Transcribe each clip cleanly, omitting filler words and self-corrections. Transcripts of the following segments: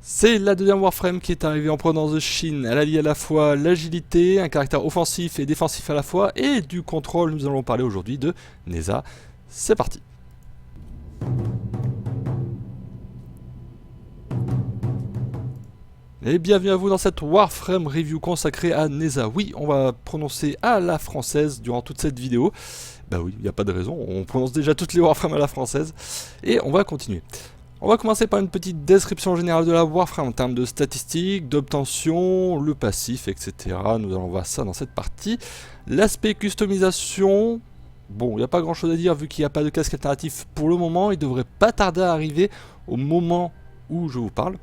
C'est la deuxième Warframe qui est arrivée en provenance de Chine. Elle allie à la fois l'agilité, un caractère offensif et défensif à la fois, et du contrôle. Nous allons parler aujourd'hui de Neza. C'est parti. Et bienvenue à vous dans cette Warframe Review consacrée à Neza. Oui, on va prononcer à la française durant toute cette vidéo. Bah oui, il n'y a pas de raison, on prononce déjà toutes les Warframes à la française. Et on va continuer. On va commencer par une petite description générale de la Warframe en termes de statistiques, d'obtention, le passif, etc. Nous allons voir ça dans cette partie. L'aspect customisation, bon, il n'y a pas grand chose à dire vu qu'il n'y a pas de casque alternatif pour le moment. Il devrait pas tarder à arriver au moment où je vous parle.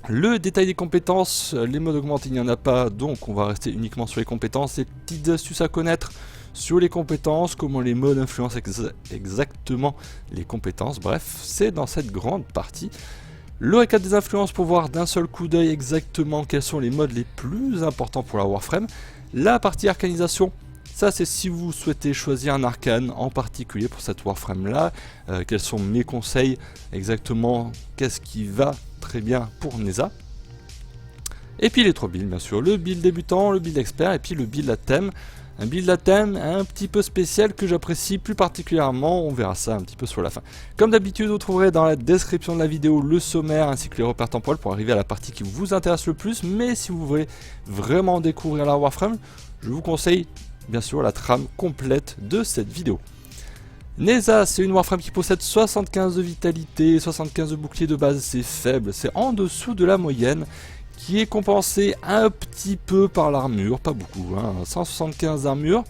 Le détail des compétences, les modes augmentés, il n'y en a pas, donc on va rester uniquement sur les compétences. Les petites astuces à connaître sur les compétences, comment les modes influencent exactement les compétences, bref, c'est dans cette grande partie. Le récap des influences pour voir d'un seul coup d'œil exactement quels sont les modes les plus importants pour la Warframe. La partie arcanisation, ça c'est si vous souhaitez choisir un arcane en particulier pour cette Warframe là, quels sont mes conseils exactement, qu'est-ce qui va très bien pour Neza. Et puis les trois builds bien sûr, le build débutant, le build expert et puis le build à thème. Un build à thème un petit peu spécial que j'apprécie plus particulièrement, on verra ça un petit peu sur la fin. Comme d'habitude, vous trouverez dans la description de la vidéo le sommaire ainsi que les repères temporels pour arriver à la partie qui vous intéresse le plus. Mais si vous voulez vraiment découvrir la Warframe, je vous conseille bien sûr la trame complète de cette vidéo. Neza, c'est une Warframe qui possède 75 de vitalité, 75 de bouclier de base, c'est faible, c'est en dessous de la moyenne, qui est compensé un petit peu par l'armure, pas beaucoup, hein, 175 d'armure.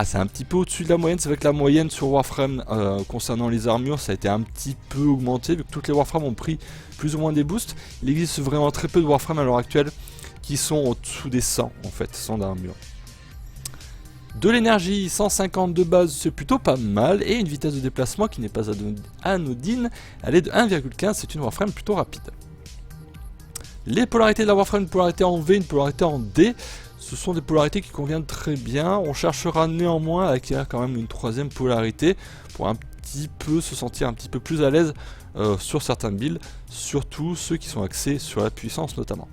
C'est un petit peu au-dessus de la moyenne, c'est vrai que la moyenne sur Warframe concernant les armures, ça a été un petit peu augmenté, vu que toutes les Warframes ont pris plus ou moins des boosts. Il existe vraiment très peu de Warframe à l'heure actuelle qui sont au-dessous des 100 en fait, 100 d'armure. De l'énergie, 150 de base, c'est plutôt pas mal, et une vitesse de déplacement qui n'est pas anodine, elle est de 1,15, c'est une Warframe plutôt rapide. Les polarités de la Warframe, une polarité en V, une polarité en D, ce sont des polarités qui conviennent très bien. On cherchera néanmoins à acquérir quand même une troisième polarité pour un petit peu se sentir un petit peu plus à l'aise sur certains builds, surtout ceux qui sont axés sur la puissance notamment.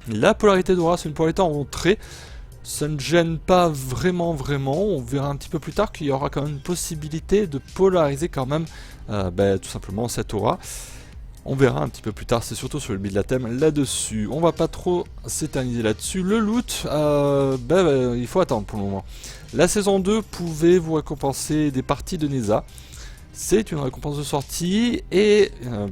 La polarité d'aura, c'est une polarité en trait. Ça ne gêne pas vraiment, on verra un petit peu plus tard qu'il y aura quand même une possibilité de polariser quand même tout simplement cette aura. On verra un petit peu plus tard, c'est surtout sur le build à thème là-dessus. On va pas trop s'éterniser là-dessus. Le loot, il faut attendre pour le moment. La saison 2 pouvait vous récompenser des parties de Neza. C'est une récompense de sortie et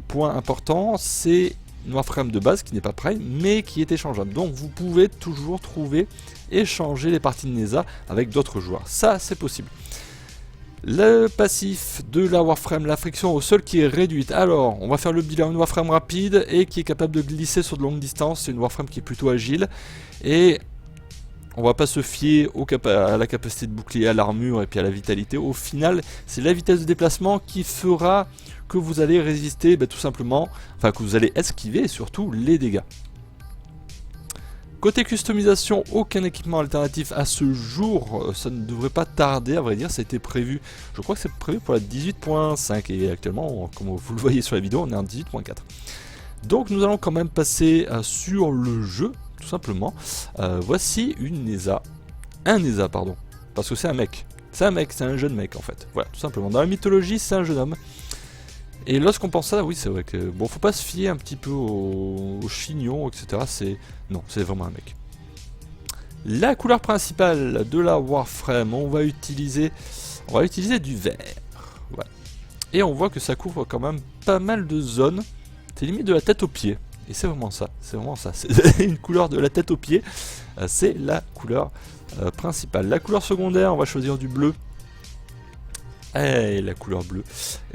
point important, c'est une Warframe de base qui n'est pas prime mais qui est échangeable. Donc vous pouvez toujours trouver, échanger les parties de Neza avec d'autres joueurs. Ça c'est possible. Le passif de la Warframe, la friction au sol qui est réduite. Alors, on va faire le bilan, une Warframe rapide et qui est capable de glisser sur de longues distances. C'est une Warframe qui est plutôt agile. Et on va pas se fier à la capacité de bouclier, à l'armure et puis à la vitalité. Au final, c'est la vitesse de déplacement qui fera que vous allez résister tout simplement, enfin que vous allez esquiver surtout les dégâts. Côté customisation, aucun équipement alternatif à ce jour, ça ne devrait pas tarder à vrai dire, ça a été prévu, je crois que c'est prévu pour la 18.5 et actuellement, comme vous le voyez sur la vidéo, on est en 18.4. Donc nous allons quand même passer sur le jeu, tout simplement. Voici une Neza, un Neza pardon, parce que c'est un mec, c'est un jeune mec en fait, voilà, tout simplement. Dans la mythologie, c'est un jeune homme. Et lorsqu'on pense ça, oui c'est vrai que bon, faut pas se fier un petit peu aux chignons, etc. Non, c'est vraiment un mec. La couleur principale de la Warframe, on va utiliser du vert. Voilà. Et on voit que ça couvre quand même pas mal de zones. C'est limite de la tête aux pieds. Et c'est vraiment ça, c'est une couleur de la tête aux pieds. C'est la couleur principale. La couleur secondaire, on va choisir du bleu. Et la couleur bleue,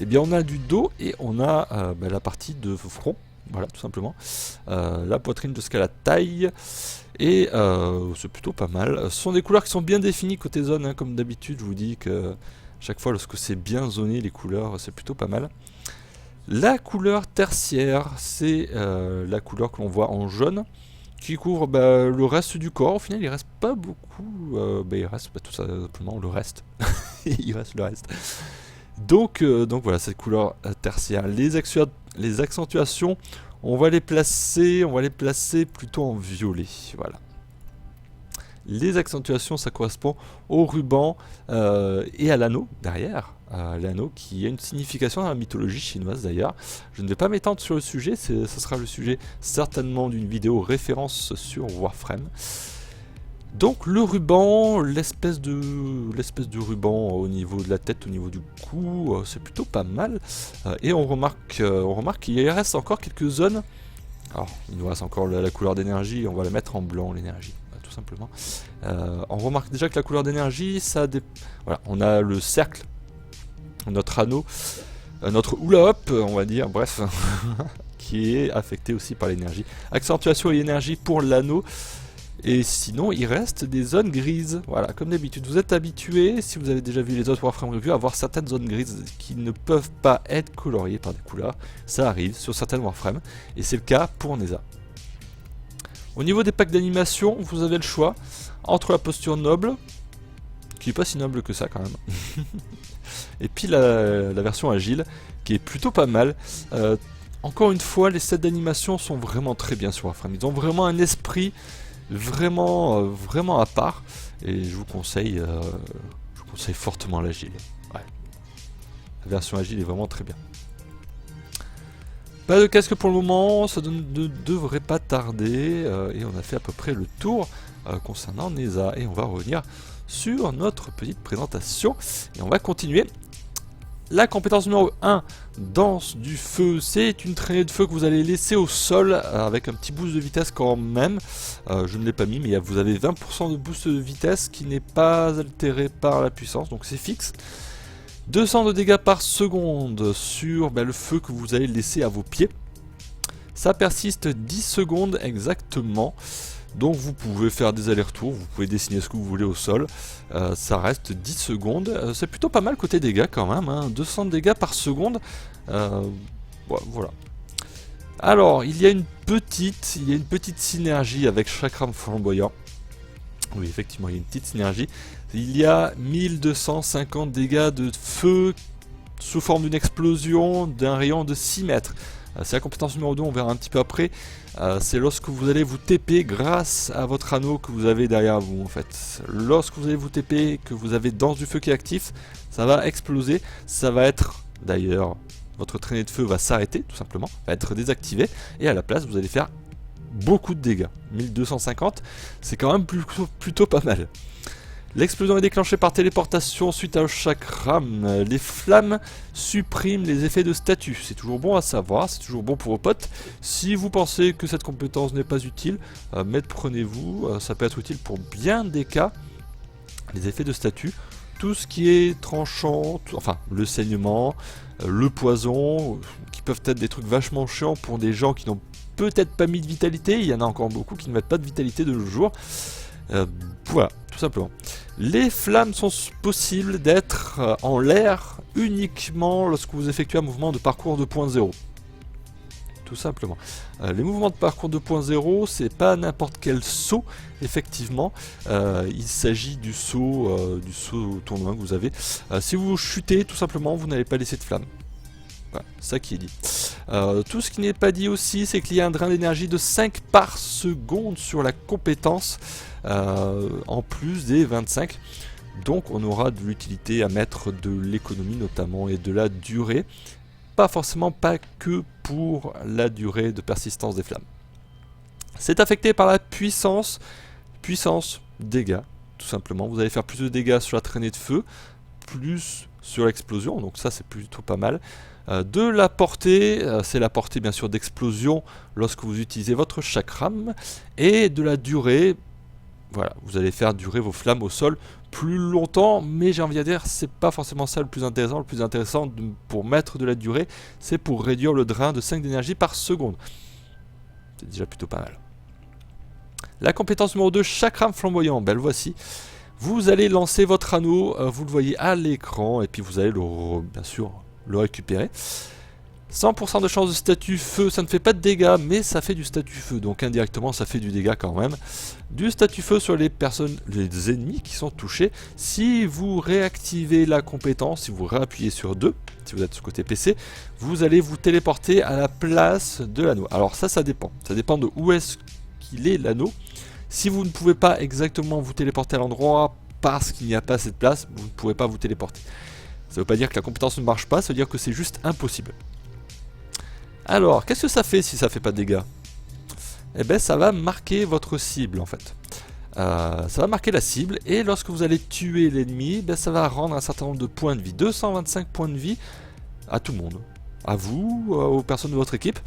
eh bien on a du dos et on a la partie de front, voilà tout simplement, la poitrine jusqu'à la taille, et c'est plutôt pas mal. Ce sont des couleurs qui sont bien définies côté zone, hein, comme d'habitude je vous dis que chaque fois lorsque c'est bien zoné les couleurs c'est plutôt pas mal. La couleur tertiaire, c'est la couleur que l'on voit en jaune, qui couvre le reste du corps. Au final il reste pas beaucoup, il reste tout simplement le reste. Il reste le reste. Donc voilà, cette couleur tertiaire. Les Les accentuations, on va les placer plutôt en violet. Voilà. Les accentuations, ça correspond au ruban et à l'anneau derrière. L'anneau qui a une signification dans la mythologie chinoise d'ailleurs. Je ne vais pas m'étendre sur le sujet, ce sera le sujet certainement d'une vidéo référence sur Warframe. Donc le ruban, l'espèce de ruban au niveau de la tête, au niveau du cou, c'est plutôt pas mal. Et on remarque qu'il reste encore quelques zones. Alors, il nous reste encore la couleur d'énergie, on va la mettre en blanc l'énergie, tout simplement. On remarque déjà que la couleur d'énergie, voilà, on a le cercle, notre anneau, notre hula hop, on va dire, bref, qui est affecté aussi par l'énergie. Accentuation et énergie pour l'anneau. Et sinon, il reste des zones grises. Voilà, comme d'habitude, vous êtes habitué, si vous avez déjà vu les autres Warframe Review, à avoir certaines zones grises qui ne peuvent pas être coloriées par des couleurs. Ça arrive sur certaines Warframe, et c'est le cas pour Neza. Au niveau des packs d'animation, vous avez le choix entre la posture noble, qui n'est pas si noble que ça quand même, et puis la version agile, qui est plutôt pas mal. Encore une fois, les sets d'animation sont vraiment très bien sur Warframe. Ils ont vraiment un esprit vraiment à part, et je vous conseille fortement l'agile. Ouais. La version agile est vraiment très bien. Pas de casque pour le moment, ça ne devrait pas tarder, et on a fait à peu près le tour concernant Neza, et on va revenir sur notre petite présentation, et on va continuer. La compétence numéro 1, danse du feu, c'est une traînée de feu que vous allez laisser au sol avec un petit boost de vitesse quand même. Je ne l'ai pas mis, mais vous avez 20% de boost de vitesse qui n'est pas altéré par la puissance, donc c'est fixe. 200 de dégâts par seconde sur le feu que vous allez laisser à vos pieds. Ça persiste 10 secondes exactement. Donc vous pouvez faire des allers-retours, vous pouvez dessiner ce que vous voulez au sol, ça reste 10 secondes, c'est plutôt pas mal côté dégâts quand même, hein. 200 dégâts par seconde, voilà. Alors il y a une petite synergie avec Chakram Flamboyant, oui effectivement il y a une petite synergie, il y a 1250 dégâts de feu sous forme d'une explosion d'un rayon de 6 mètres. C'est la compétence numéro 2, on verra un petit peu après. C'est lorsque vous allez vous TP grâce à votre anneau que vous avez derrière vous en fait. Lorsque vous allez vous TP, que vous avez danse du feu qui est actif, ça va exploser. Ça va être, d'ailleurs, votre traînée de feu va s'arrêter tout simplement, va être désactivée. Et à la place, vous allez faire beaucoup de dégâts. 1250, c'est quand même plutôt pas mal. L'explosion est déclenchée par téléportation suite à chakram. Les flammes suppriment les effets de statut. C'est toujours bon à savoir, c'est toujours bon pour vos potes. Si vous pensez que cette compétence n'est pas utile, prenez-vous, ça peut être utile pour bien des cas. Les effets de statut, tout ce qui est tranchant, enfin le saignement, le poison, qui peuvent être des trucs vachement chiants pour des gens qui n'ont peut-être pas mis de vitalité. Il y en a encore beaucoup qui ne mettent pas de vitalité de nos jours. Voilà, tout simplement. Les flammes sont possibles d'être en l'air uniquement lorsque vous effectuez un mouvement de parcours 2.0. Tout simplement. Les mouvements de parcours 2.0, c'est pas n'importe quel saut, effectivement. Il s'agit du saut tournoi que vous avez. Si vous chutez, tout simplement, vous n'allez pas laisser de flammes. Voilà, ça qui est dit. Tout ce qui n'est pas dit aussi, c'est qu'il y a un drain d'énergie de 5 par seconde sur la compétence, en plus des 25. Donc on aura de l'utilité à mettre de l'économie notamment et de la durée. Pas forcément pas que pour la durée de persistance des flammes. C'est affecté par la puissance, dégâts, tout simplement. Vous allez faire plus de dégâts sur la traînée de feu, plus sur l'explosion, donc ça c'est plutôt pas mal. De la portée, c'est la portée bien sûr d'explosion lorsque vous utilisez votre chakram, et de la durée, voilà, vous allez faire durer vos flammes au sol plus longtemps, mais j'ai envie de dire, c'est pas forcément ça le plus intéressant. Le plus intéressant pour mettre de la durée, c'est pour réduire le drain de 5 d'énergie par seconde. C'est déjà plutôt pas mal. La compétence numéro 2, Chakram Flamboyant, le voici. Vous allez lancer votre anneau, vous le voyez à l'écran, et puis vous allez bien sûr le récupérer. 100% de chance de statut feu, ça ne fait pas de dégâts, mais ça fait du statut feu, donc indirectement ça fait du dégât quand même. Du statut feu sur les personnes, les ennemis qui sont touchés. Si vous réactivez la compétence, si vous réappuyez sur 2, si vous êtes sur côté PC, vous allez vous téléporter à la place de l'anneau. Alors ça dépend. Ça dépend de où est-ce qu'il est l'anneau. Si vous ne pouvez pas exactement vous téléporter à l'endroit parce qu'il n'y a pas assez de place, vous ne pourrez pas vous téléporter. Ça ne veut pas dire que la compétence ne marche pas, ça veut dire que c'est juste impossible. Alors, qu'est-ce que ça fait si ça fait pas de dégâts? Eh bien, ça va marquer votre cible en fait. Ça va marquer la cible et lorsque vous allez tuer l'ennemi, ben, ça va rendre un certain nombre de points de vie. 225 points de vie à tout le monde. À vous, aux personnes de votre équipe.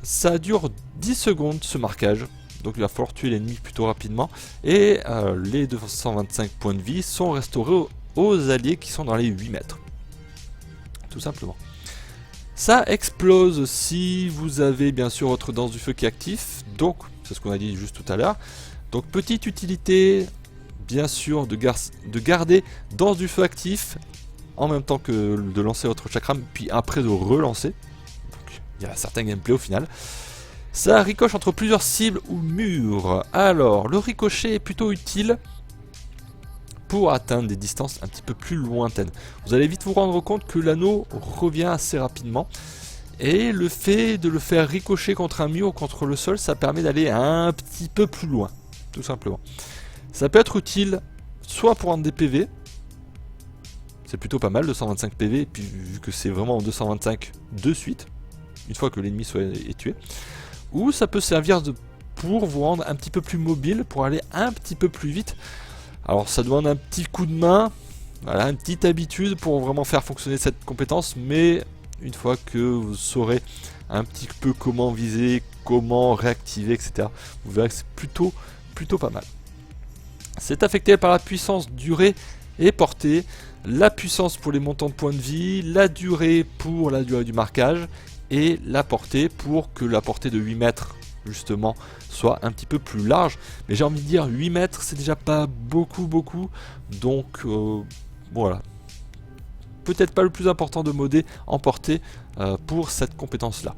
Ça dure 10 secondes ce marquage. Donc il va falloir tuer l'ennemi plutôt rapidement. Et les 225 points de vie sont restaurés aux alliés qui sont dans les 8 mètres. Tout simplement. Ça explose si vous avez bien sûr votre danse du feu qui est actif. Donc, c'est ce qu'on a dit juste tout à l'heure. Donc, petite utilité, bien sûr, de garder danse du feu actif en même temps que de lancer votre chakram, puis après de relancer. Donc, il y a un certain gameplay au final. Ça ricoche entre plusieurs cibles ou murs. Alors, le ricochet est plutôt utile pour atteindre des distances un petit peu plus lointaines. Vous allez vite vous rendre compte que l'anneau revient assez rapidement. Et le fait de le faire ricocher contre un mur ou contre le sol, ça permet d'aller un petit peu plus loin. Tout simplement. Ça peut être utile soit pour rendre des PV. C'est plutôt pas mal, 225 PV. Et puis vu que c'est vraiment 225 de suite, une fois que l'ennemi est tué. Ou ça peut servir pour vous rendre un petit peu plus mobile, pour aller un petit peu plus vite. Alors ça demande un petit coup de main, voilà, une petite habitude pour vraiment faire fonctionner cette compétence, mais une fois que vous saurez un petit peu comment viser, comment réactiver, etc., vous verrez que c'est plutôt pas mal. C'est affecté par la puissance, durée et portée, la puissance pour les montants de points de vie, la durée pour la durée du marquage, et la portée pour que la portée de 8 mètres justement soit un petit peu plus large, mais j'ai envie de dire 8 mètres c'est déjà pas beaucoup, donc voilà, peut-être pas le plus important de modder en portée pour cette compétence là,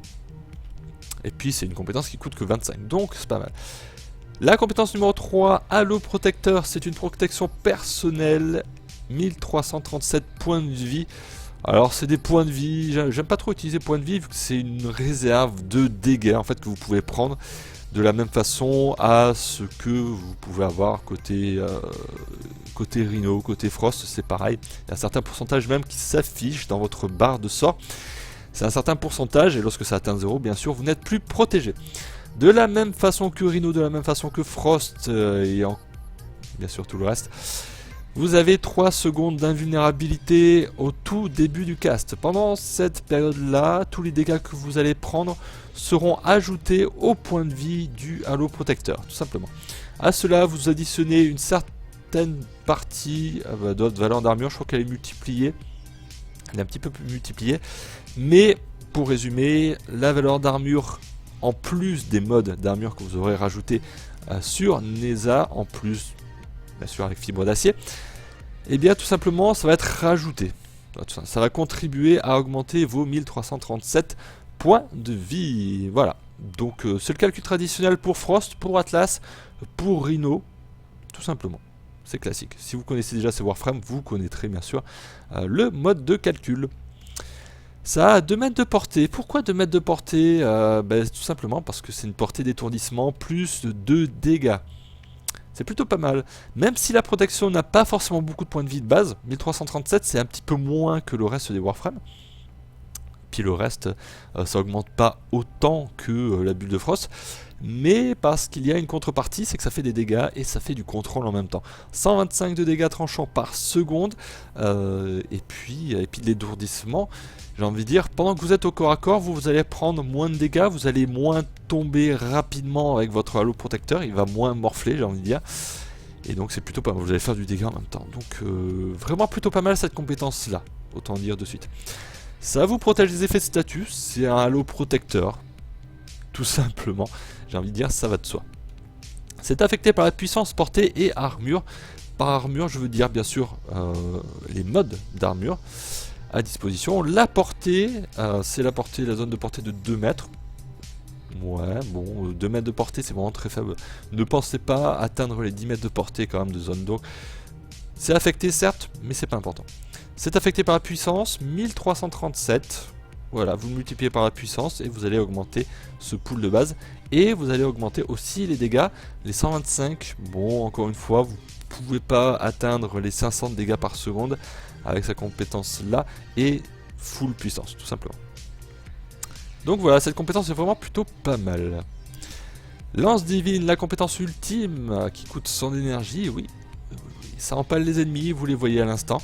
et puis c'est une compétence qui coûte que 25, donc c'est pas mal. La compétence numéro 3, Halo Protecteur, c'est une protection personnelle, 1337 points de vie. Alors c'est des points de vie, j'aime pas trop utiliser points de vie vu que c'est une réserve de dégâts en fait que vous pouvez prendre de la même façon à ce que vous pouvez avoir côté Rhino, côté Frost, c'est pareil. Il y a un certain pourcentage même qui s'affiche dans votre barre de sort. C'est un certain pourcentage et lorsque ça atteint 0, bien sûr, vous n'êtes plus protégé. De la même façon que Rhino, de la même façon que Frost et bien sûr tout le reste. Vous avez 3 secondes d'invulnérabilité au tout début du cast. Pendant cette période-là, tous les dégâts que vous allez prendre seront ajoutés au point de vie du Halo Protecteur, tout simplement. À cela, vous additionnez une certaine partie de votre valeur d'armure. Je crois qu'elle est multipliée. Elle est un petit peu plus multipliée. Mais pour résumer, la valeur d'armure, en plus des modes d'armure que vous aurez rajouté sur NESA, en plus bien sûr avec fibre d'acier, et bien tout simplement ça va être rajouté. Ça va contribuer à augmenter vos 1337 points de vie. Voilà, donc c'est le calcul traditionnel pour Frost, pour Atlas, pour Rhino, tout simplement. C'est classique. Si vous connaissez déjà ces Warframes, vous connaîtrez bien sûr le mode de calcul. Ça a 2 mètres de portée. Pourquoi 2 mètres de portée? Tout simplement parce que c'est une portée d'étourdissement plus de 2 dégâts. C'est plutôt pas mal, même si la protection n'a pas forcément beaucoup de points de vie de base, 1337 c'est un petit peu moins que le reste des Warframes. Puis le reste, ça augmente pas autant que la bulle de Frost, mais parce qu'il y a une contrepartie, c'est que ça fait des dégâts et ça fait du contrôle en même temps. 125 de dégâts tranchants par seconde, et puis de l'étourdissement. J'ai envie de dire, pendant que vous êtes au corps à corps, vous allez prendre moins de dégâts, vous allez moins tomber rapidement avec votre halo protecteur, il va moins morfler, j'ai envie de dire. Et donc c'est plutôt pas mal, vous allez faire du dégât en même temps. Donc vraiment plutôt pas mal cette compétence là, autant dire de suite. Ça vous protège des effets de statut, c'est un halo protecteur, tout simplement. J'ai envie de dire, ça va de soi. C'est affecté par la puissance, portée et armure. Par armure, je veux dire bien sûr les modes d'armure. à disposition. La portée, c'est la zone de portée de 2 mètres. Ouais, bon, 2 mètres de portée, c'est vraiment très faible. Ne pensez pas atteindre les 10 mètres de portée quand même de zone d'eau. C'est affecté certes, mais c'est pas important. C'est affecté par la puissance, 1337. Voilà, vous le multipliez par la puissance et vous allez augmenter ce pool de base. Et vous allez augmenter aussi les dégâts, les 125. Bon, encore une fois, vous pouvez pas atteindre les 500 dégâts par seconde avec sa compétence là et full puissance, tout simplement. Donc voilà, cette compétence est vraiment plutôt pas mal. Lance divine, la compétence ultime qui coûte 100 d'énergie, oui, ça empale les ennemis, vous les voyez à l'instant.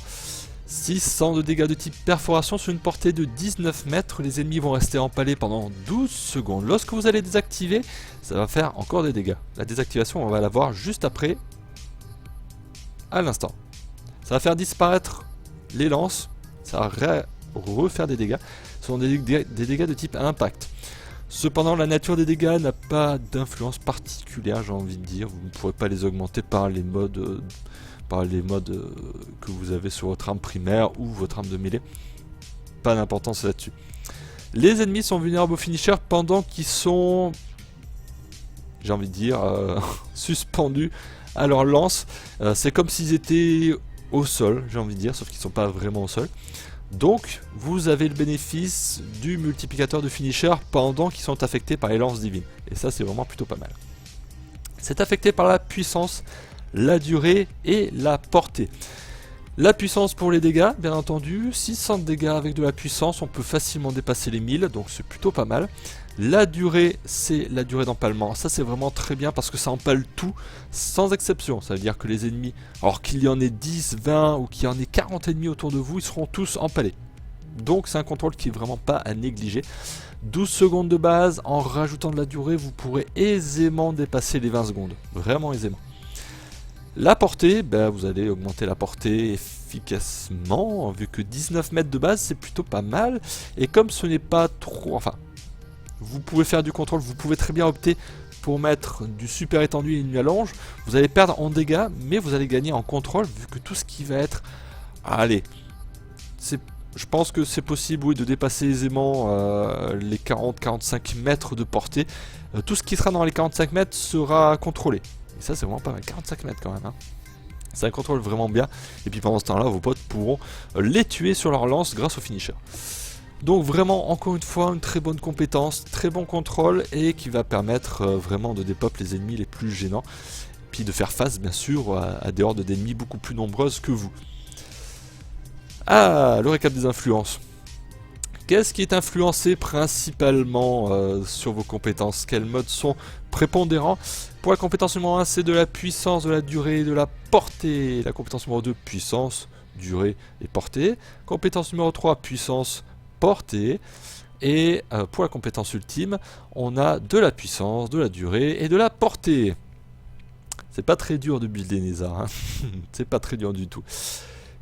600 de dégâts de type perforation sur une portée de 19 mètres, les ennemis vont rester empalés pendant 12 secondes. Lorsque vous allez désactiver, ça va faire encore des dégâts. La désactivation, on va la voir juste après, à l'instant. Ça va faire disparaître les lances, ça va refaire des dégâts. Ce sont des dégâts de type impact. Cependant, la nature des dégâts n'a pas d'influence particulière, j'ai envie de dire. Vous ne pourrez pas les augmenter par les modes que vous avez sur votre arme primaire ou votre arme de mêlée. Pas d'importance là-dessus. Les ennemis sont vulnérables aux finishers pendant qu'ils sont, j'ai envie de dire, suspendus à leur lance. C'est comme s'ils étaient au sol, j'ai envie de dire, sauf qu'ils ne sont pas vraiment au sol. Donc, vous avez le bénéfice du multiplicateur de finisher pendant qu'ils sont affectés par les lances divines. Et ça, c'est vraiment plutôt pas mal. C'est affecté par la puissance, la durée et la portée. La puissance pour les dégâts, bien entendu. 600 de dégâts avec de la puissance, on peut facilement dépasser les 1000, donc c'est plutôt pas mal. La durée, c'est la durée d'empalement. Ça, c'est vraiment très bien parce que ça empale tout, sans exception. Ça veut dire que les ennemis, alors qu'il y en ait 10, 20 ou qu'il y en ait 40 ennemis autour de vous, ils seront tous empalés. Donc c'est un contrôle qui est vraiment pas à négliger. 12 secondes de base, en rajoutant de la durée, vous pourrez aisément dépasser les 20 secondes. Vraiment aisément. La portée, ben, vous allez augmenter la portée efficacement, vu que 19 mètres de base, c'est plutôt pas mal. Et comme ce n'est pas trop... Enfin, vous pouvez faire du contrôle, vous pouvez très bien opter pour mettre du super étendu et une nuit à longe. Vous allez perdre en dégâts, mais vous allez gagner en contrôle, vu que tout ce qui va être... Allez, je pense que c'est possible, oui, de dépasser aisément les 40-45 mètres de portée. Tout ce qui sera dans les 45 mètres sera contrôlé. Et ça, c'est vraiment pas mal, 45 mètres quand même. Hein. Ça contrôle vraiment bien. Et puis pendant ce temps-là, vos potes pourront les tuer sur leur lance grâce au finisher. Donc vraiment, encore une fois, une très bonne compétence, très bon contrôle et qui va permettre vraiment de dépop les ennemis les plus gênants. Puis de faire face, bien sûr, à des hordes d'ennemis beaucoup plus nombreuses que vous. Ah, le récap des influences. Qu'est-ce qui est influencé principalement sur vos compétences? Quels modes sont prépondérants? Pour la compétence numéro 1, c'est de la puissance, de la durée et de la portée. La compétence numéro 2, puissance, durée et portée. Compétence numéro 3, puissance, portée. Et pour la compétence ultime, on a de la puissance, de la durée et de la portée. C'est pas très dur de builder Neza, hein. C'est pas très dur du tout.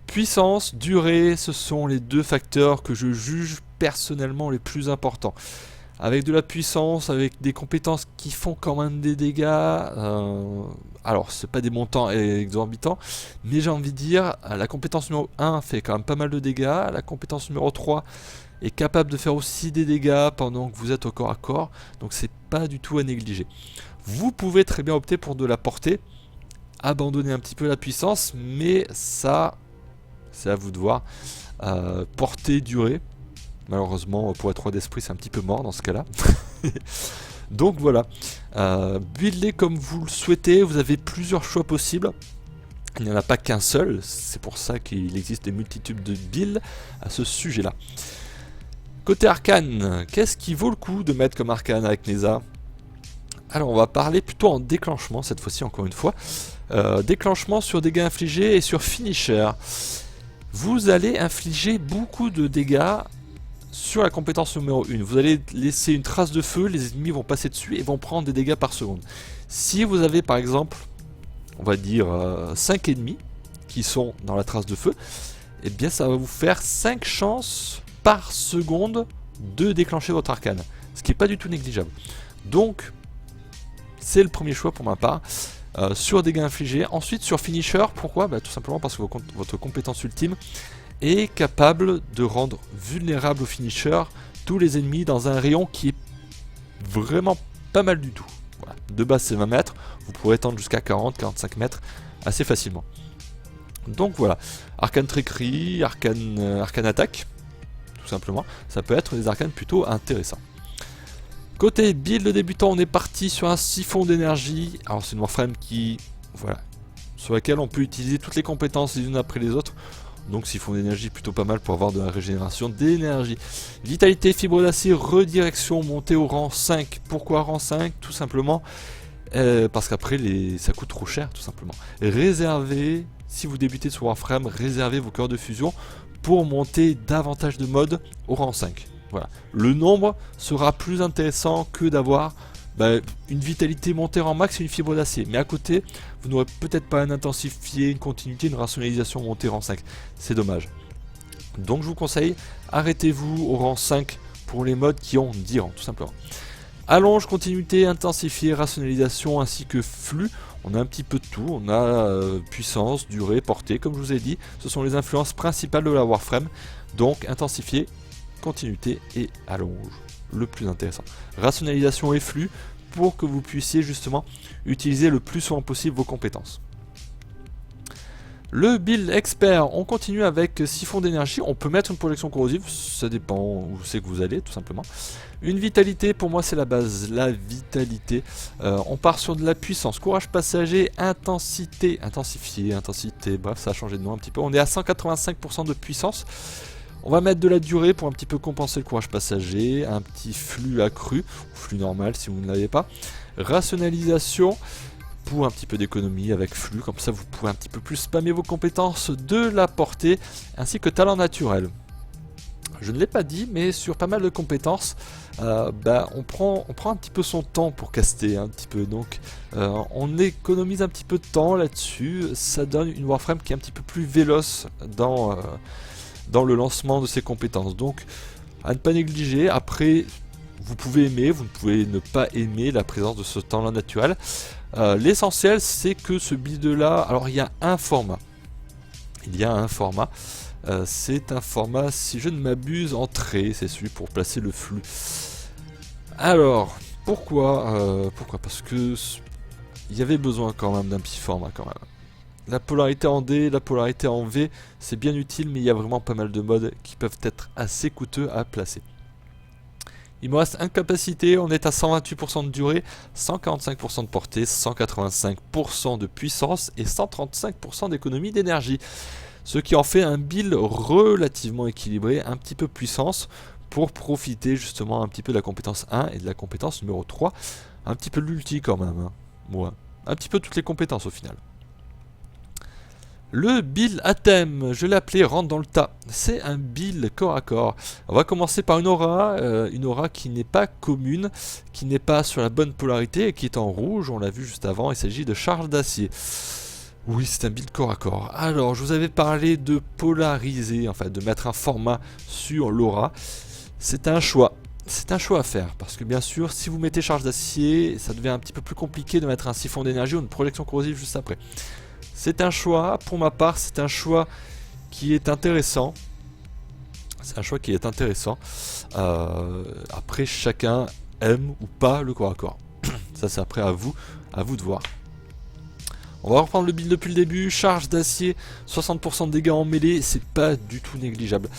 Puissance, durée, ce sont les deux facteurs que je juge personnellement les plus importants. Avec de la puissance, avec des compétences qui font quand même des dégâts, alors c'est pas des montants exorbitants, mais j'ai envie de dire, la compétence numéro 1 fait quand même pas mal de dégâts, la compétence numéro 3 est capable de faire aussi des dégâts pendant que vous êtes au corps à corps, donc c'est pas du tout à négliger. Vous pouvez très bien opter pour de la portée, abandonner un petit peu la puissance, mais ça... c'est à vous de voir. Portée, durée. Malheureusement, pour être roi d'esprit, c'est un petit peu mort dans ce cas-là. Donc voilà. Buildez comme vous le souhaitez. Vous avez plusieurs choix possibles. Il n'y en a pas qu'un seul. C'est pour ça qu'il existe des multitudes de builds à ce sujet-là. Côté arcane, qu'est-ce qui vaut le coup de mettre comme arcane avec Neza? Alors on va parler plutôt en déclenchement, cette fois-ci encore une fois. Déclenchement sur dégâts infligés et sur finisher. Vous allez infliger beaucoup de dégâts sur la compétence numéro 1. Vous allez laisser une trace de feu, les ennemis vont passer dessus et vont prendre des dégâts par seconde. Si vous avez par exemple, on va dire 5 ennemis qui sont dans la trace de feu, eh bien ça va vous faire 5 chances par seconde de déclencher votre arcane. Ce qui n'est pas du tout négligeable. Donc, c'est le premier choix pour ma part. Sur dégâts infligés. Ensuite sur finisher, pourquoi? Tout simplement parce que votre compétence ultime est capable de rendre vulnérable au finisher tous les ennemis dans un rayon qui est vraiment pas mal du tout. Voilà. De base c'est 20 mètres, vous pourrez étendre jusqu'à 40-45 mètres assez facilement. Donc voilà, arcane trickerie, arcane attaque, tout simplement, ça peut être des arcanes plutôt intéressants. Côté build débutant, on est parti sur un siphon d'énergie. Alors c'est une Warframe qui, voilà, sur laquelle on peut utiliser toutes les compétences les unes après les autres. Donc siphon d'énergie plutôt pas mal pour avoir de la régénération d'énergie. Vitalité, fibre d'acier, redirection, montée au rang 5. Pourquoi rang 5? Tout simplement parce qu'après ça coûte trop cher tout simplement. Réservez, si vous débutez sur Warframe, réservez vos cœurs de fusion pour monter davantage de modes au rang 5. Voilà. Le nombre sera plus intéressant que d'avoir une vitalité montée en max et une fibre d'acier. Mais à côté, vous n'aurez peut-être pas un intensifié, une continuité, une rationalisation montée rang 5. C'est dommage. Donc je vous conseille, arrêtez-vous au rang 5 pour les modes qui ont 10 rangs, tout simplement. Allonge, continuité, intensifié, rationalisation ainsi que flux. On a un petit peu de tout. On a puissance, durée, portée, comme je vous ai dit. Ce sont les influences principales de la Warframe. Donc intensifié, continuité et allonge, le plus intéressant. Rationalisation et flux pour que vous puissiez justement utiliser le plus souvent possible vos compétences. Le build expert, on continue avec siphon d'énergie. On peut mettre une projection corrosive, ça dépend où c'est que vous allez tout simplement. Une vitalité, pour moi c'est la base, la vitalité. On part sur de la puissance, courage passager, intensité, intensifié, intensité, bref ça a changé de nom un petit peu. On est à 185% de puissance. On va mettre de la durée pour un petit peu compenser le courage passager, un petit flux accru, ou flux normal si vous ne l'avez pas. Rationalisation pour un petit peu d'économie avec flux, comme ça vous pouvez un petit peu plus spammer vos compétences de la portée, ainsi que talent naturel. Je ne l'ai pas dit, mais sur pas mal de compétences, on prend un petit peu son temps pour caster un petit peu. Donc on économise un petit peu de temps là-dessus. Ça donne une Warframe qui est un petit peu plus véloce dans le lancement de ses compétences. Donc à ne pas négliger. Après, vous pouvez aimer, vous pouvez ne pas aimer la présence de ce talent naturel. L'essentiel c'est que ce build là, alors il y a un format. C'est un format, si je ne m'abuse, en trait, c'est celui pour placer le flux. Alors, pourquoi parce que il y avait besoin quand même d'un petit format quand même. La polarité en D, la polarité en V, c'est bien utile, mais il y a vraiment pas mal de modes qui peuvent être assez coûteux à placer. Il me reste incapacité, on est à 128% de durée, 145% de portée, 185% de puissance et 135% d'économie d'énergie. Ce qui en fait un build relativement équilibré, un petit peu puissance, pour profiter justement un petit peu de la compétence 1 et de la compétence numéro 3. Un petit peu de l'ulti quand même, hein. Ouais. Un petit peu toutes les compétences au final. Le build à thème, je l'ai appelé rentre dans le tas. C'est un build corps à corps. On va commencer par une aura qui n'est pas commune, qui n'est pas sur la bonne polarité et qui est en rouge. On l'a vu juste avant, il s'agit de charge d'acier. Oui, c'est un build corps à corps. Alors, je vous avais parlé de polariser, enfin de mettre un format sur l'aura. C'est un choix. C'est un choix à faire, parce que bien sûr, si vous mettez charge d'acier, ça devient un petit peu plus compliqué de mettre un siphon d'énergie ou une projection corrosive juste après. C'est un choix, pour ma part, c'est un choix qui est intéressant. Après, chacun aime ou pas le corps à corps. Ça, c'est après à vous de voir. On va reprendre le build depuis le début. Charge d'acier, 60% de dégâts en mêlée, c'est pas du tout négligeable.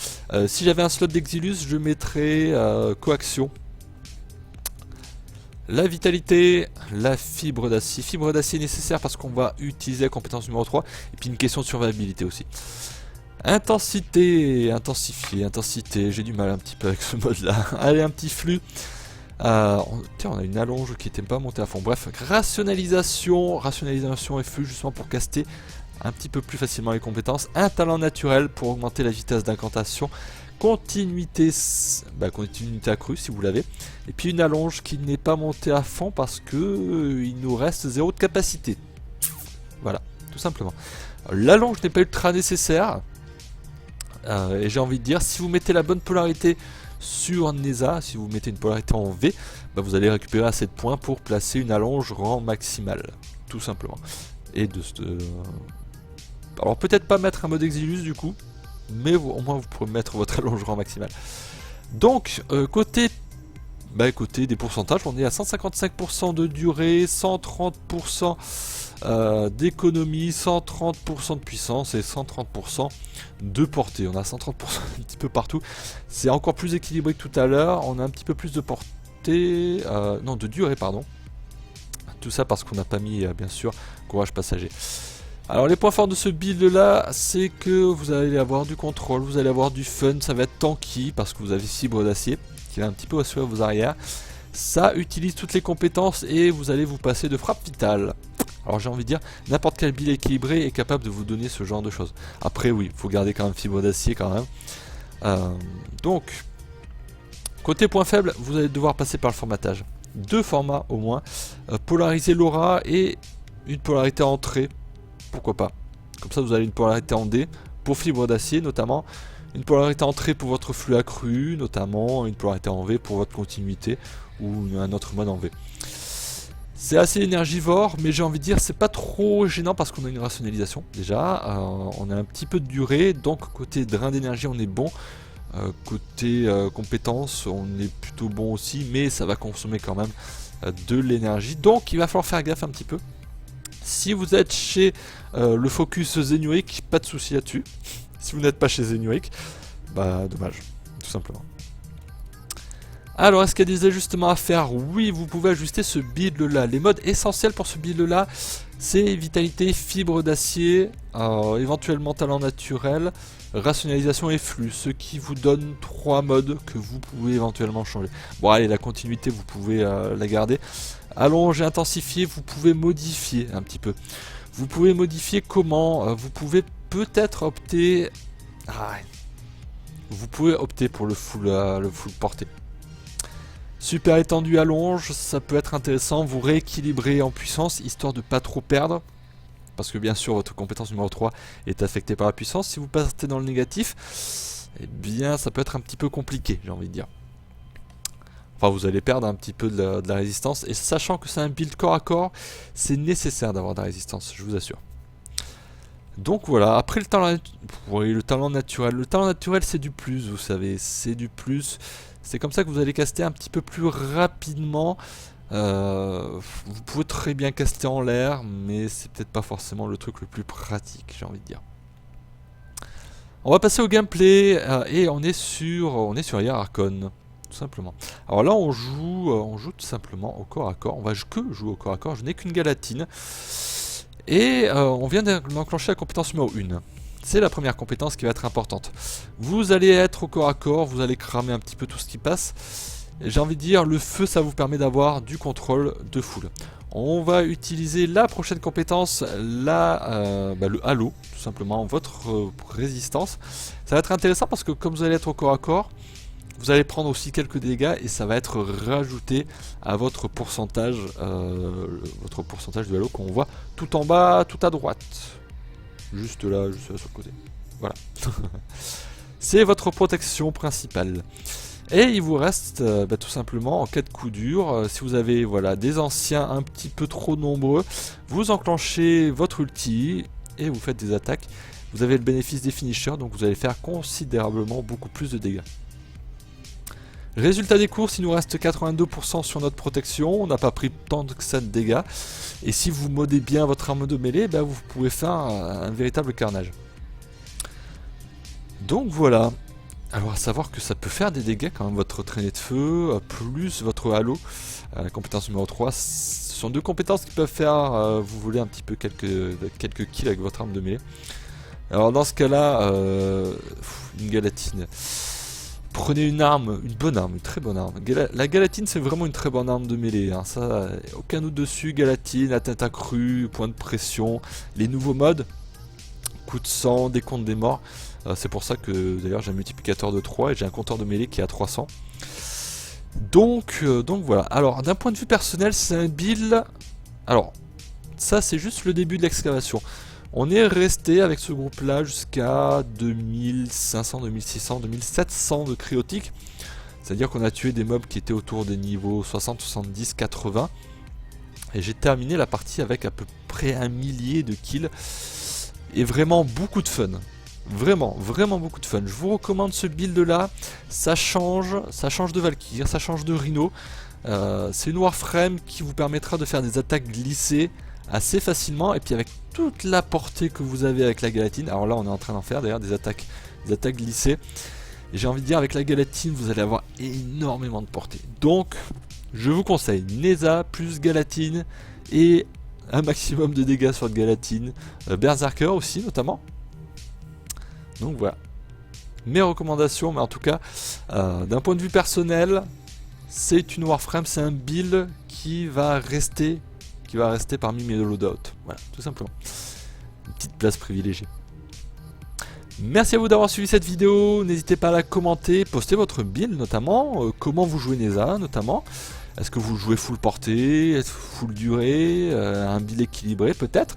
Si j'avais un slot d'Exilus, je mettrais coaction. La vitalité, la fibre d'acier. Fibre d'acier nécessaire parce qu'on va utiliser la compétence numéro 3. Et puis une question de survivabilité aussi. Intensité, intensité. J'ai du mal un petit peu avec ce mode là. Allez, un petit flux. On a une allonge qui n'était pas montée à fond. Bref, rationalisation et flux justement pour caster un petit peu plus facilement les compétences. Un talent naturel pour augmenter la vitesse d'incantation. Continuité accrue si vous l'avez. Et puis une allonge qui n'est pas montée à fond parce que il nous reste 0 de capacité. Voilà, tout simplement. L'allonge n'est pas ultra nécessaire. Et j'ai envie de dire, si vous mettez la bonne polarité sur Neza, si vous mettez une polarité en V, vous allez récupérer assez de points pour placer une allonge rang maximal, tout simplement. Et alors peut-être pas mettre un mode Exilus du coup, mais au moins vous pourrez mettre votre allongement maximal. Donc côté des pourcentages, on est à 155% de durée, 130% d'économie, 130% de puissance et 130% de portée. On a 130% un petit peu partout. C'est encore plus équilibré que tout à l'heure. On a un petit peu plus de portée, non, de durée, pardon. Tout ça parce qu'on n'a pas mis, bien sûr, courage passager. Alors les points forts de ce build là, c'est que vous allez avoir du contrôle, vous allez avoir du fun, ça va être tanky parce que vous avez fibre d'acier qui va un petit peu assurer vos arrières. Ça utilise toutes les compétences et vous allez vous passer de frappe vitale. Alors j'ai envie de dire, n'importe quel build équilibré est capable de vous donner ce genre de choses. Après oui, il faut garder quand même fibre d'acier quand même. Donc, côté point faible, vous allez devoir passer par le formatage. 2 formats au moins, polariser l'aura et une polarité entrée. Pourquoi pas. Comme ça vous avez une polarité en D pour fibre d'acier notamment, une polarité entrée pour votre flux accru, notamment une polarité en V pour votre continuité ou un autre mode en V. C'est assez énergivore, mais j'ai envie de dire c'est pas trop gênant parce qu'on a une rationalisation déjà, on a un petit peu de durée, donc côté drain d'énergie on est bon, côté compétences on est plutôt bon aussi, mais ça va consommer quand même de l'énergie, donc il va falloir faire gaffe un petit peu. Si vous êtes chez le focus Zenuic, pas de souci là-dessus. Si vous n'êtes pas chez Zenuic, bah dommage, tout simplement. Alors, est-ce qu'il y a des ajustements à faire? Oui, vous pouvez ajuster ce build là. Les modes essentiels pour ce build là, c'est vitalité, fibre d'acier, éventuellement talent naturel, rationalisation et flux, ce qui vous donne 3 modes que vous pouvez éventuellement changer. Bon allez, la continuité vous pouvez la garder. Allonge et intensifier, vous pouvez modifier un petit peu. Vous pouvez modifier comment? Vous pouvez peut-être opter... vous pouvez opter pour le full portée. Super étendu allonge, ça peut être intéressant. Vous rééquilibrez en puissance, histoire de pas trop perdre. Parce que bien sûr, votre compétence numéro 3 est affectée par la puissance. Si vous partez dans le négatif, eh bien ça peut être un petit peu compliqué, j'ai envie de dire. Enfin, vous allez perdre un petit peu de la résistance. Et sachant que c'est un build corps à corps, c'est nécessaire d'avoir de la résistance, je vous assure. Donc voilà, après le talent naturel. Le talent naturel, c'est du plus, vous savez. C'est du plus. C'est comme ça que vous allez caster un petit peu plus rapidement. Vous pouvez très bien caster en l'air, mais c'est peut-être pas forcément le truc le plus pratique, j'ai envie de dire. On va passer au gameplay et on est sur Air Archon. Tout simplement. Alors là on joue tout simplement au corps à corps. On va que jouer au corps à corps. Je n'ai qu'une galatine. Et on vient d'enclencher la compétence numéro 1. C'est la première compétence qui va être importante. Vous allez être au corps à corps, vous allez cramer un petit peu tout ce qui passe. J'ai envie de dire, le feu ça vous permet d'avoir du contrôle de foule. On va utiliser la prochaine compétence, le halo, tout simplement, votre résistance. Ça va être intéressant parce que comme vous allez être au corps à corps, vous allez prendre aussi quelques dégâts et ça va être rajouté à votre pourcentage du halo qu'on voit tout en bas, tout à droite. Juste là sur le côté. Voilà. C'est votre protection principale. Et il vous reste tout simplement en cas de coup dur, si vous avez des anciens un petit peu trop nombreux, vous enclenchez votre ulti et vous faites des attaques. Vous avez le bénéfice des finishers, donc vous allez faire considérablement beaucoup plus de dégâts. Résultat des courses, il nous reste 82% sur notre protection, on n'a pas pris tant que ça de dégâts. Et si vous modez bien votre arme de mêlée, vous pouvez faire un véritable carnage. Donc voilà. Alors à savoir que ça peut faire des dégâts quand même, votre traînée de feu, plus votre halo, la compétence numéro 3. Ce sont deux compétences qui peuvent faire, vous voulez un petit peu quelques kills avec votre arme de mêlée. Alors dans ce cas-là, une galatine. Prenez une arme, une bonne arme, une très bonne arme. La galatine c'est vraiment une très bonne arme de mêlée, hein. Ça, aucun doute dessus. Galatine, atteinte accrue, point de pression, les nouveaux modes, coup de sang, décompte des morts. C'est pour ça que d'ailleurs j'ai un multiplicateur de 3 et j'ai un compteur de mêlée qui est à 300. Donc voilà. Alors d'un point de vue personnel, c'est un build. Alors ça c'est juste le début de l'excavation. On est resté avec ce groupe là jusqu'à 2500, 2600, 2700 de cryotique. C'est à dire qu'on a tué des mobs qui étaient autour des niveaux 60, 70, 80. Et j'ai terminé la partie avec à peu près 1 millier de kills. Et vraiment beaucoup de fun. Vraiment, vraiment beaucoup de fun. Je vous recommande ce build là. Ça change de Valkyr, ça change de Rhino. C'est une Warframe qui vous permettra de faire des attaques glissées assez facilement. Et puis avec toute la portée que vous avez avec la Galatine. Alors là on est en train d'en faire d'ailleurs des attaques glissées. Et j'ai envie de dire avec la Galatine vous allez avoir énormément de portée. Donc je vous conseille Neza plus Galatine et un maximum de dégâts sur de Galatine. Berserker aussi notamment. Donc voilà, mes recommandations, mais en tout cas, d'un point de vue personnel, c'est une Warframe, c'est un build qui va rester parmi mes loadouts. Voilà, tout simplement. Une petite place privilégiée. Merci à vous d'avoir suivi cette vidéo, n'hésitez pas à la commenter, postez votre build notamment, comment vous jouez Neza notamment. Est-ce que vous jouez full portée, full durée, un build équilibré peut-être.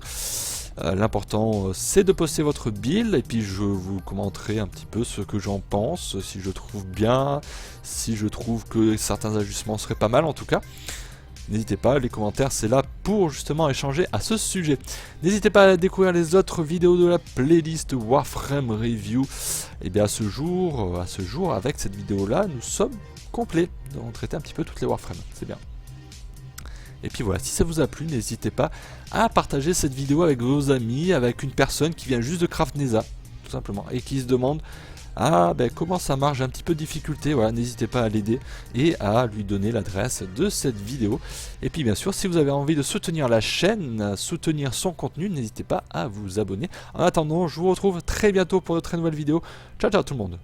L'important c'est de poster votre build et puis je vous commenterai un petit peu ce que j'en pense, si je trouve bien, si je trouve que certains ajustements seraient pas mal en tout cas. N'hésitez pas, les commentaires c'est là pour justement échanger à ce sujet. N'hésitez pas à découvrir les autres vidéos de la playlist Warframe Review. Et bien à ce jour avec cette vidéo là nous sommes complets. On traiter un petit peu toutes les Warframes, c'est bien. Et puis voilà, si ça vous a plu, n'hésitez pas à partager cette vidéo avec vos amis, avec une personne qui vient juste de craft Neza, tout simplement, et qui se demande ah ben comment ça marche, j'ai un petit peu de difficulté, voilà, n'hésitez pas à l'aider et à lui donner l'adresse de cette vidéo. Et puis bien sûr, si vous avez envie de soutenir la chaîne, soutenir son contenu, n'hésitez pas à vous abonner. En attendant, je vous retrouve très bientôt pour de très nouvelles vidéos. Ciao ciao tout le monde.